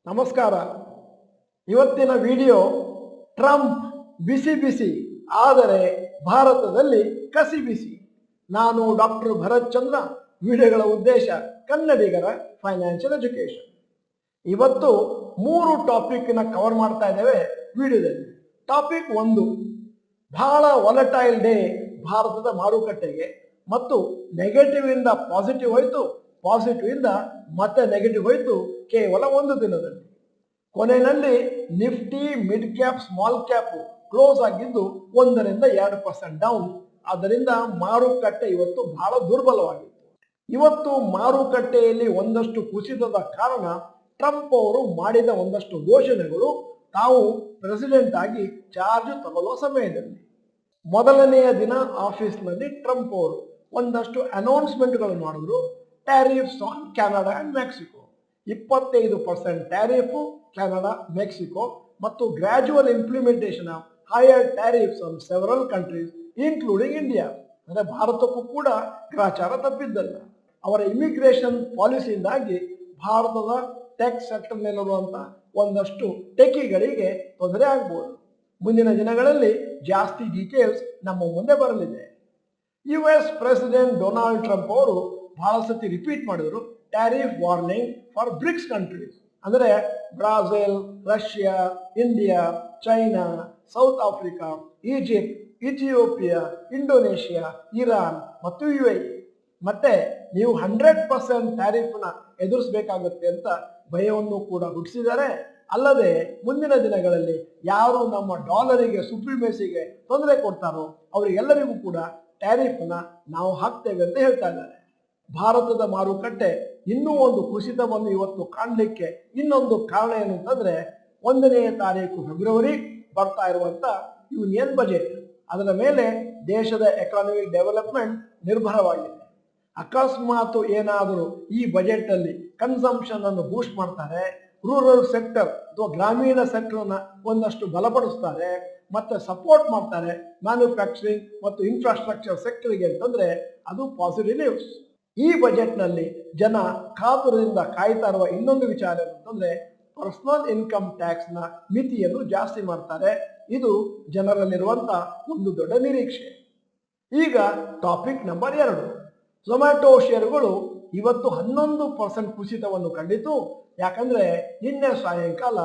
ನಮಸ್ಕಾರ. ಇವತ್ತಿನ video Trump ಬಿಸಿ ಬಿಸಿ ಆದರೆ ಭಾರತದಲ್ಲಿ ಕಸಿ ಬಿಸಿ. ನಾನು ಡಾಕ್ಟರ್ ಭರತ್ ಚಂದ್ರ. ವಿಡಿಯೋಗಳ ಉದ್ದೇಶ ಕನ್ನಡಿಗರ ಫೈನಾನ್ಷಿಯಲ್ ಎಜುಕೇಶನ್. ಇವತ್ತು 3 ಟಾಪಿಕ್ನ ಕವರ್ ಮಾಡ್ತಾ ಇದ್ದೇವೆ ವಿಡಿಯೋದಲ್ಲಿ. ಟಾಪಿಕ್ 1, ಬಹಳ ವಾಲಟೈಲ್ ಡೇ ಭಾರತದ ಮಾರುಕಟ್ಟೆಗೆ. ಮತ್ತು ನೆಗೆಟಿವ್ ಇಂದ ಪಾಸಿಟಿವ್ ಹೋಯ್ತು, ಪಾಸಿಟಿವ್ ಇಂದ ಮತ್ತೆ ನೆಗೆಟಿವ್ ಹೋಯ್ತು ಕೇವಲ ಒಂದು ದಿನದಲ್ಲಿ. ಕೊನೆಯಲ್ಲಿ Nifty mid cap small cap close ಆಗಿದ್ದು 1-2% ಡೌನ್. ಆದ್ದರಿಂದ ಮಾರುಕಟ್ಟೆ ಇವತ್ತು ಬಹಳ ದುರ್ಬಲವಾಗಿತ್ತು. ಇವತ್ತು ಮಾರುಕಟ್ಟೆಯಲ್ಲಿ ಒಂದಷ್ಟು ಕುಸಿತದ ಕಾರಣ ಟ್ರಂಪ್ ಅವರು ಮಾಡಿದ ಒಂದಷ್ಟು ಘೋಷಣೆಗಳು. ತಾವು ಪ್ರೆಸಿಡೆಂಟ್ ಆಗಿ ಚಾರ್ಜ್ ತಗೊಳ್ಳುವ ಸಮಯದಲ್ಲಿ ಮೊದಲನೆಯ ದಿನ ಆಫೀಸ್ನಲ್ಲಿ ಟ್ರಂಪ್ ಅವರು ಒಂದಷ್ಟು ಅನೌನ್ಸ್ಮೆಂಟ್ಗಳು ಮಾಡಿದ್ರು. Tariffs on Canada and Mexico, 25% tariff Canada Mexico, ಮತ್ತು gradual implementation of higher tariffs on several countries including India. ಅಂದರೆ ಭಾರತಕ್ಕೂ ಕೂಡ ಗ್ರಾಚಾರ ತಪ್ಪಿದ್ದಲ್ಲ. ಅವರ ಇಮಿಗ್ರೇಷನ್ ಪಾಲಿಸಿಯಿಂದಾಗಿ ಭಾರತದ ಟೆಕ್ ಸೆಕ್ಟರ್ ಮೇಲಿರುವಂಥ ಒಂದಷ್ಟು ಟೆಕ್ಕಿಗಳಿಗೆ ತೊಂದರೆ ಆಗ್ಬೋದು. ಮುಂದಿನ ದಿನಗಳಲ್ಲಿ ಜಾಸ್ತಿ ಡೀಟೇಲ್ಸ್ ನಮ್ಮ ಮುಂದೆ ಬರಲಿದೆ. US ಪ್ರೆಸಿಡೆಂಟ್ ಡೊನಾಲ್ಡ್ ಟ್ರಂಪ್ ಅವರು ಬಹಳ ಸತಿ ರಿಪೀಟ್ ಮಾಡಿದರು, tariff warning for BRICS countries. ಅಂದರೆ Brazil, Russia, India, China, South Africa, Egypt, Ethiopia, Indonesia, Iran ಮತ್ತು UAE. ಮತ್ತೆ ನೀವು 100% ಟ್ಯಾರಿಫ್ನ ಎದುರಿಸಬೇಕಾಗುತ್ತೆ ಅಂತ ಭಯವನ್ನು ಕೂಡ ಹುಟ್ಟಿಸಿದ್ದಾರೆ. ಅಲ್ಲದೆ ಮುಂದಿನ ದಿನಗಳಲ್ಲಿ ಯಾರು ನಮ್ಮ ಡಾಲರಿಗೆ ಸುಪ್ರೀಮೇಸಿಗೆ ತೊಂದರೆ ಕೊಡ್ತಾರೋ ಅವರಿಗೆಲ್ಲರಿಗೂ ಕೂಡ ಟ್ಯಾರಿಫ್ನ ನಾವು ಹಾಕ್ತೇವೆ ಅಂತ ಹೇಳ್ತಾ ಇದ್ದಾರೆ. ಭಾರತದ ಮಾರುಕಟ್ಟೆ ಇನ್ನೂ ಒಂದು ಕುಸಿತವನ್ನು ಇವತ್ತು ಕಾಣಲಿಕ್ಕೆ ಇನ್ನೊಂದು ಕಾರಣ ಏನು ಅಂತಂದ್ರೆ 1ನೇ ತಾರೀಕು ಫೆಬ್ರವರಿ ಬರ್ತಾ ಇರುವಂತ ಯೂನಿಯನ್ ಬಜೆಟ್. ಅದರ ಮೇಲೆ ದೇಶದ ಎಕಾನಮಿಕ್ ಡೆವಲಪ್ಮೆಂಟ್ ನಿರ್ಭರವಾಗಿದೆ. ಅಕಸ್ಮಾತ್ ಏನಾದರೂ ಈ ಬಜೆಟ್ ಅಲ್ಲಿ ಕನ್ಸಂಪ್ಷನ್ ಅನ್ನು ಬೂಸ್ಟ್ ಮಾಡ್ತಾರೆ, ರೂರಲ್ ಸೆಕ್ಟರ್ ಅಥವಾ ಗ್ರಾಮೀಣ ಸೆಕ್ಟರ್ನ ಒಂದಷ್ಟು ಬಲಪಡಿಸ್ತಾರೆ, ಮತ್ತೆ ಸಪೋರ್ಟ್ ಮಾಡ್ತಾರೆ ಮ್ಯಾನುಫ್ಯಾಕ್ಚರಿಂಗ್ ಮತ್ತು ಇನ್ಫ್ರಾಸ್ಟ್ರಕ್ಚರ್ ಸೆಕ್ಟರ್ಗೆ ಅಂತಂದ್ರೆ ಅದು ಪಾಸಿಟಿವ್ ನ್ಯೂಸ್. ಈ ಬಜೆಟ್ನಲ್ಲಿ ಜನ ಕಾತುರದಿಂದ ಕಾಯ್ತಾ ಇರುವ ಇನ್ನೊಂದು ವಿಚಾರ ಅಂತಂದ್ರೆ ಪರ್ಸನಲ್ ಇನ್ಕಮ್ ಟ್ಯಾಕ್ಸ್ನ ಮಿತಿಯನ್ನು ಜಾಸ್ತಿ ಮಾಡ್ತಾರೆ. ಇದು ಜನರಲ್ಲಿರುವಂತ ಒಂದು ದೊಡ್ಡ ನಿರೀಕ್ಷೆ. ಈಗ ಟಾಪಿಕ್ ನಂಬರ್ 2, ಝೊಮ್ಯಾಟೊ ಶೇರುಗಳು ಇವತ್ತು 11% ಕುಸಿತವನ್ನು ಕಂಡಿತು. ಯಾಕಂದ್ರೆ ನಿನ್ನೆ ಸಾಯಂಕಾಲ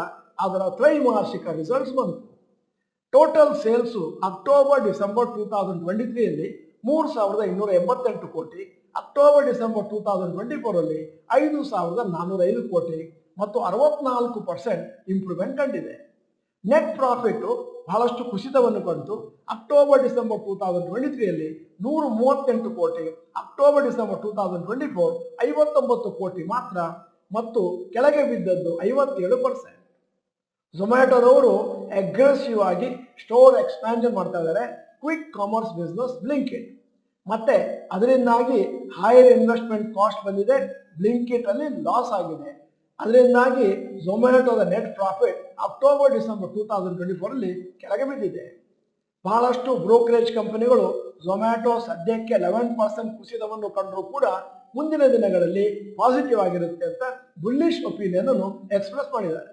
ಅದರ ತ್ರೈಮಾಸಿಕ ರಿಸಲ್ಟ್ಸ್ ಬಂತು. ಟೋಟಲ್ ಸೇಲ್ಸ್ ಅಕ್ಟೋಬರ್-ಡಿಸೆಂಬರ್ 2023ಯಲ್ಲಿ 3,288 ಕೋಟಿ, ಅಕ್ಟೋಬರ್-ಡಿಸೆಂಬರ್ 2024 ಅಲ್ಲಿ 5,405 ಕೋಟಿ ಮತ್ತು 64% ಇಂಪ್ರೂವ್ಮೆಂಟ್ ಕಂಡಿದೆ. ನೆಟ್ ಪ್ರಾಫಿಟ್ ಬಹಳಷ್ಟು ಕುಸಿತವನ್ನು ಕಂಡು ಅಕ್ಟೋಬರ್-ಡಿಸೆಂಬರ್ 2023ಯಲ್ಲಿ 138 ಕೋಟಿ, ಅಕ್ಟೋಬರ್-ಡಿಸೆಂಬರ್ 2024 59 ಕೋಟಿ ಮಾತ್ರ, ಮತ್ತು ಕೆಳಗೆ ಬಿದ್ದದ್ದು 57%. ಝೊಮ್ಯಾಟೊದವರು ಅಗ್ರೆಸಿವ್ ಆಗಿ ಸ್ಟೋರ್ ಎಕ್ಸ್ಪ್ಯಾನ್ಷನ್ ಮಾಡ್ತಾ ಇದ್ದಾರೆ. ಕ್ವಿಕ್ ಕಾಮರ್ಸ್ ಬಿಸ್ನೆಸ್ ಬ್ಲಿಂಕಿಟ್, ಮತ್ತೆ ಅದರಿಂದಾಗಿ ಹೈಯರ್ ಇನ್ವೆಸ್ಟ್ಮೆಂಟ್ ಕಾಸ್ಟ್ ಬಂದಿದೆ. ಬ್ಲಿಂಕಿಟ್ ಅಲ್ಲಿ ಲಾಸ್ ಆಗಿದೆ. ಅದರಿಂದಾಗಿ ಝೊಮ್ಯಾಟೊದ ನೆಟ್ ಪ್ರಾಫಿಟ್ ಅಕ್ಟೋಬರ್-ಡಿಸೆಂಬರ್ 2024 ಅಲ್ಲಿ ಕೆಳಗೆ ಬಿದ್ದಿದೆ. ಬಹಳಷ್ಟು ಬ್ರೋಕರೇಜ್ ಕಂಪನಿಗಳು ಝೊಮ್ಯಾಟೊ ಸದ್ಯಕ್ಕೆ 11% ಕುಸಿತವನ್ನು ಕಂಡರೂ ಕೂಡ ಮುಂದಿನ ದಿನಗಳಲ್ಲಿ ಪಾಸಿಟಿವ್ ಆಗಿರುತ್ತೆ ಅಂತ ಬುಲ್ಲಿಶ್ ಒಪಿನಿಯನ್ ಅನ್ನು ಎಕ್ಸ್ಪ್ರೆಸ್ ಮಾಡಿದ್ದಾರೆ.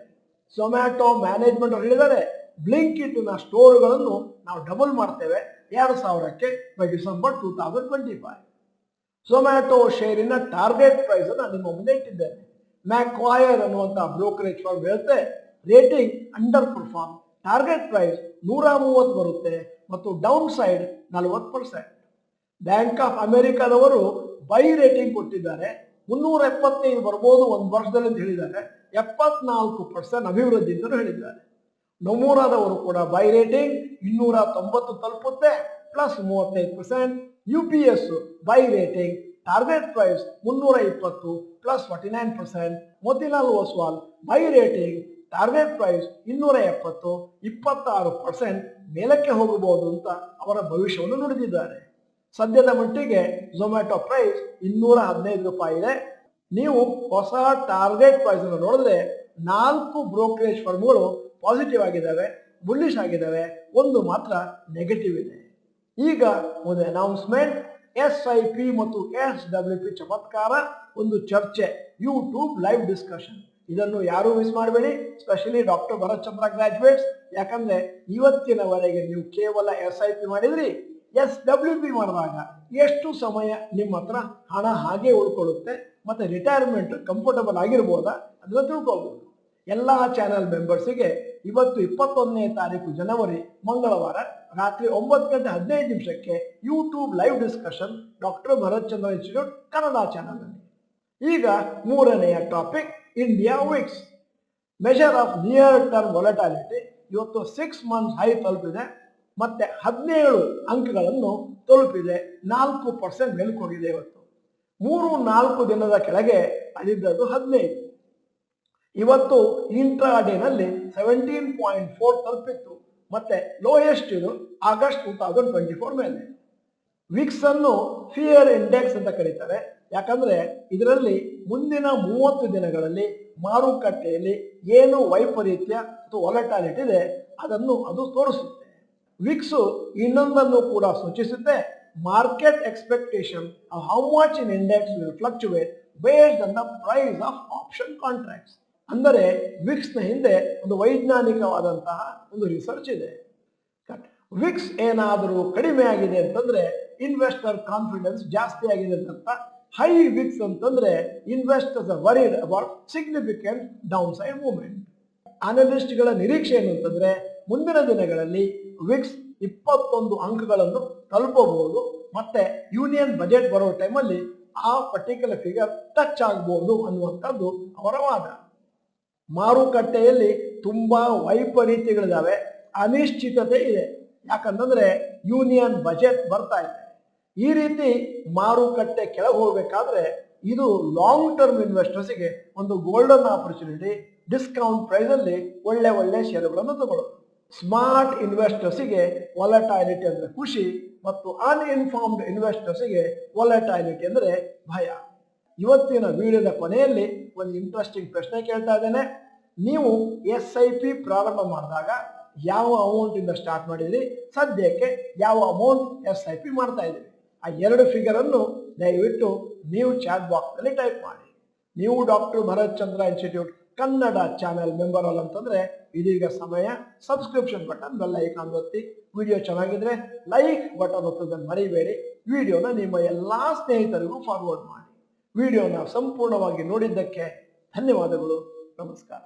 ಝೊಮ್ಯಾಟೊ ಮ್ಯಾನೇಜ್ಮೆಂಟ್ ಅವರು ಹೇಳಿದ್ದಾರೆ, ಬ್ಲಿಂಕಿಟ್ನ ಸ್ಟೋರ್ಗಳನ್ನು ನಾವು ಡಬಲ್ ಮಾಡ್ತೇವೆ 2,000ಕ್ಕೆ ಬೈ ಡಿಸೆಂಬರ್ 2025. ಝೊಮ್ಯಾಟೊ ಶೇರಿನ ಟಾರ್ಗೆಟ್ ಪ್ರೈಸ್ ಅನ್ನು ನಿಮ್ಮ ಮುಂದೆ ಇಟ್ಟಿದ್ದೇನೆ. ಮ್ಯಾಕ್ವೈರ್ ಅನ್ನುವಂಥ ಬ್ರೋಕರೇಜ್ ಫರ್ಮ್ ಹೇಳುತ್ತೆ, rating underperform, target price 130 ಬರುತ್ತೆ ಮತ್ತು ಡೌನ್ ಸೈಡ್ 40%. ಬ್ಯಾಂಕ್ ಆಫ್ ಅಮೆರಿಕಾದವರು ಬೈ ರೇಟಿಂಗ್ ಕೊಟ್ಟಿದ್ದಾರೆ, 375 ಬರ್ಬೋದು ಒಂದು ವರ್ಷದಲ್ಲಿ ಅಂತ ಹೇಳಿದ್ದಾರೆ. 74% ಅಭಿವೃದ್ಧಿ ಅಂತ ಹೇಳಿದ್ದಾರೆ. ನೊಮೂರಾದವರು ಕೂಡ ಬೈ ರೇಟಿಂಗ್ 290 ತಲುಪುತ್ತೆ plus 35%. UPS buy rating target price 320 plus 49%. Motilal Oswal buy rating target price 270 26% ಮೇಲಕ್ಕೆ ಹೋಗಬಹುದು ಅಂತ ಅವರ ಭವಿಷ್ಯವನ್ನು ನುಡಿದಿದ್ದಾರೆ. ಸದ್ಯದ ಮಟ್ಟಿಗೆ ಝೊಮ್ಯಾಟೊ ಪ್ರೈಸ್ 215 ರೂಪಾಯಿ ಇದೆ. ನೀವು ಹೊಸ ಟಾರ್ಗೆಟ್ ಪ್ರೈಸ್ ಅನ್ನು ನೋಡಿದ್ರೆ 4 ಬ್ರೋಕರೇಜ್ ಫರ್ಮ್ಗಳು ಪಾಸಿಟಿವ್ ಆಗಿದ್ದಾವೆ, ಬುಲ್ಲಿಶ್ ಆಗಿದ್ದಾವೆ, ಒಂದು ಮಾತ್ರ ನೆಗೆಟಿವ್ ಇದೆ. ಈಗ ಒಂದು ಅನೌನ್ಸ್ಮೆಂಟ್, SIP ಮತ್ತು SWP ಚಮತ್ಕಾರ, ಒಂದು ಚರ್ಚೆ, ಯೂಟ್ಯೂಬ್ ಲೈವ್ ಡಿಸ್ಕಷನ್. ಇದನ್ನು ಯಾರೂ ಮಿಸ್ ಮಾಡಬೇಡಿ, ಸ್ಪೆಷಲಿ ಡಾಕ್ಟರ್ ಭರತ್ ಚಂದ್ರ ಗ್ರಾಜುಯೇಟ್ಸ್. ಯಾಕಂದ್ರೆ ಇವತ್ತಿನವರೆಗೆ ನೀವು ಕೇವಲ SIP ಮಾಡಿದ್ರಿ, SWP ಮಾಡಿದಾಗ ಎಷ್ಟು ಸಮಯ ನಿಮ್ಮ ಹತ್ರ ಹಣ ಹಾಗೆ ಉಳ್ಕೊಳ್ಳುತ್ತೆ ಮತ್ತೆ ರಿಟೈರ್ಮೆಂಟ್ ಕಂಫರ್ಟಬಲ್ ಆಗಿರ್ಬೋದಾ ಅದನ್ನ ತಿಳ್ಕೊಳ್ಬಹುದು. ಎಲ್ಲಾ ಚಾನೆಲ್ ಮೆಂಬರ್ಸಿಗೆ ಇವತ್ತು 21ನೇ ತಾರೀಕು ಜನವರಿ ಮಂಗಳವಾರ ರಾತ್ರಿ 9:15 YouTube live discussion doctor Bharat Chandra institute Kannada channel ಅಲ್ಲಿ. ಈಗ ಮೂರನೆಯ topic India VIX measure of near term volatility. ಇವತ್ತು 6 ಮಂತ್ಸ್ ಹೈ ತಲುಪಿದೆ ಮತ್ತೆ 17 ಅಂಕಗಳನ್ನು ತಲುಪಿದೆ, 4% ಮೇಲ್ಕೋಗಿದೆ. ಇವತ್ತು 3-4 ದಿನದ ಕೆಳಗೆ ಅಲ್ಲಿದ್ದದ್ದು 15. ಇವತ್ತು ಇಂಟ್ರಾಡೇನಲ್ಲಿ 17.4 ತಲುಪಿತ್ತು ಮತ್ತೆ ಲೋಯೆಸ್ಟ್ ಇದು ಆಗಸ್ಟ್ 2024 ಮೇಲೆ. ವಿಕ್ಸ್ ಅನ್ನು ಫಿಯರ್ ಇಂಡೆಕ್ಸ್ ಅಂತ ಕರೀತಾರೆ, ಯಾಕಂದ್ರೆ ಇದರಲ್ಲಿ ಮುಂದಿನ 30 ದಿನಗಳಲ್ಲಿ ಮಾರುಕಟ್ಟೆಯಲ್ಲಿ ಏನು ವೈಪರೀತ್ಯ ಅಥವಾ ವಾಲಟಾಲಿಟಿ ಇದೆ ಅದನ್ನು ಅದು ತೋರಿಸುತ್ತೆ. ವಿಕ್ಸ್ ಇನ್ನೊಂದನ್ನು ಕೂಡ ಸೂಚಿಸುತ್ತೆ, market expectation of how much in index will fluctuate based on the price of option contracts. ಅಂದರೆ ವಿಕ್ಸ್ ನ ಹಿಂದೆ ಒಂದು ವೈಜ್ಞಾನಿಕವಾದಂತಹ ಒಂದು ರಿಸರ್ಚ್ ಇದೆ. ವಿಕ್ಸ್ ಏನಾದರೂ ಕಡಿಮೆ ಆಗಿದೆ ಅಂತಂದ್ರೆ ಇನ್ವೆಸ್ಟರ್ ಕಾನ್ಫಿಡೆನ್ಸ್ ಜಾಸ್ತಿ ಆಗಿದೆ ಅಂತ. ಹೈ ವಿಕ್ಸ್ ಅಂತಂದ್ರೆ investors are worried about significant downside movement. ಅನಲಿಸ್ಟ್ಗಳ ನಿರೀಕ್ಷೆ ಏನು ಅಂತಂದ್ರೆ ಮುಂದಿನ ದಿನಗಳಲ್ಲಿ ವಿಕ್ಸ್ 21 ಅಂಕಗಳನ್ನು ತಲುಪಬಹುದು ಮತ್ತೆ ಯೂನಿಯನ್ ಬಜೆಟ್ ಬರೋ ಟೈಮಲ್ಲಿ ಆ ಪರ್ಟಿಕ್ಯುಲರ್ ಫಿಗರ್ ಟಚ್ ಆಗಬಹುದು ಅನ್ನುವಂಥದ್ದು ಅವರ ವಾದ. ಮಾರುಕಟ್ಟೆಯಲ್ಲಿ ತುಂಬಾ ವೈಪರೀತ್ಯಗಳಿದಾವೆ, ಅನಿಶ್ಚಿತತೆ ಇದೆ. ಯಾಕಂತಂದ್ರೆ ಯೂನಿಯನ್ ಬಜೆಟ್ ಬರ್ತಾ ಇದೆ. ಈ ರೀತಿ ಮಾರುಕಟ್ಟೆ ಕೆಳಗೆ ಹೋಗ್ಬೇಕಾದ್ರೆ ಇದು ಲಾಂಗ್ ಟರ್ಮ್ ಇನ್ವೆಸ್ಟರ್ಸ್ಗೆ ಒಂದು ಗೋಲ್ಡನ್ ಆಪರ್ಚುನಿಟಿ. ಡಿಸ್ಕೌಂಟ್ ಪ್ರೈಸ್ ಅಲ್ಲಿ ಒಳ್ಳೆ ಷೇರುಗಳನ್ನು ತಗೊಳ್ಳೋದು. ಸ್ಮಾರ್ಟ್ ಇನ್ವೆಸ್ಟರ್ಸ್ಗೆ ವಾಲಟಾಲಿಟಿ ಅಂದ್ರೆ ಖುಷಿ ಮತ್ತು ಅನ್ಇನ್ಫಾರ್ಮ್ಡ್ ಇನ್ವೆಸ್ಟರ್ಸ್ಗೆ ವಾಲಟಾಲಿಟಿ ಅಂದ್ರೆ ಭಯ. ಇವತ್ತಿನ ವಿಡಿಯೋದ ಕೊನೆಯಲ್ಲಿ ಒಂದು ಇಂಟ್ರೆಸ್ಟಿಂಗ್ ಪ್ರಶ್ನೆ ಕೇಳ್ತಾ ಇದ್ದೇನೆ. ನೀವು SIP ಪ್ರಾರಂಭ ಮಾಡಿದಾಗ ಯಾವ ಅಮೌಂಟ್ ಇಂದ ಸ್ಟಾರ್ಟ್ ಮಾಡಿದ್ರಿ, ಸದ್ಯಕ್ಕೆ ಯಾವ ಅಮೌಂಟ್ SIP ಮಾಡ್ತಾ ಇದ್ರಿ, ಆ 2 ಫಿಗರ್ ಅನ್ನು ದಯವಿಟ್ಟು ನೀವು ಚಾಟ್ ಬಾಕ್ಸ್ ನಲ್ಲಿ ಟೈಪ್ ಮಾಡಿ. ನೀವು doctor Bharat Chandra institute Kannada channel member ಅಲ್ಲ ಅಂತಂದ್ರೆ ಇದೀಗ ಸಮಯ. ಸಬ್ಸ್ಕ್ರಿಪ್ಷನ್ ಬಟನ್ ಬೆಲ್ ಐಕಾನ್ ಒತ್ತಿ. ವಿಡಿಯೋ ಚೆನ್ನಾಗಿದ್ರೆ ಲೈಕ್ ಬಟನ್ ಒತ್ತೋದನ್ನು ಮರಿಬೇಡಿ. ವಿಡಿಯೋನ ನಿಮ್ಮ ಎಲ್ಲಾ ಸ್ನೇಹಿತರಿಗೂ ಫಾರ್ವರ್ಡ್ ಮಾಡಿ. ವಿಡಿಯೋನ ಸಂಪೂರ್ಣವಾಗಿ ನೋಡಿದ್ದಕ್ಕೆ ಧನ್ಯವಾದಗಳು. ನಮಸ್ಕಾರ.